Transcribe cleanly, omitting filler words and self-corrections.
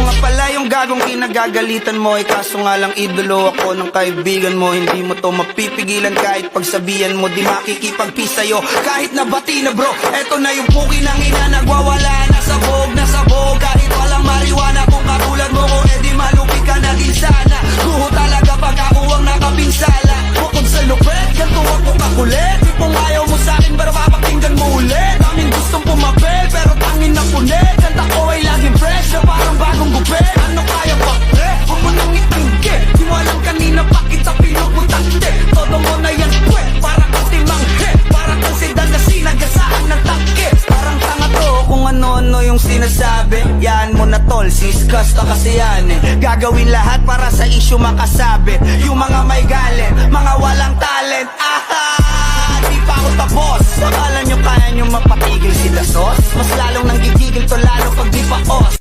nga pala yung gagong kinagagalitan mo, kaso nga lang idolo ako ng kaibigan mo. Hindi mo to mapipigilan kahit pagsabihan mo, di makikipagpi sa'yo kahit nabati na bro. Eto na yung puki ng ina, nagwawala na sabog. Kahit walang mariwana, kung katulad mo ko, edi malupi ka na din sana. Guho talaga pag ako ang nakapinsala. Bukod sa lupet, ganito ako kakulit. Tipong ayaw mo sa'kin, pero papakinggan mo ulit. Daming gustong pumapel, pero tangin na punit. Kanta ko ay laging fresh, na parang bagong gupit. Ano kaya ba, pre? Huwag mo nang itangge. Di mo alam kanina pa kita pinuputante. Todo mo na yan, pwe, parang katimang he. Parang kang sedan na sinagasaan ng tangke. Parang tanga to kung ano-ano yung sinasabi. Yan mo na tol, siskas ka kasi yan eh. Gagawin lahat para sa issue makasabit. Yung mga may galit, mga walang talent. Aha! Di pa ako tapos. Akala nyo kaya nyo mapatigil si Dasos? Mas lalong nanggigigil to lalo pag di pa os.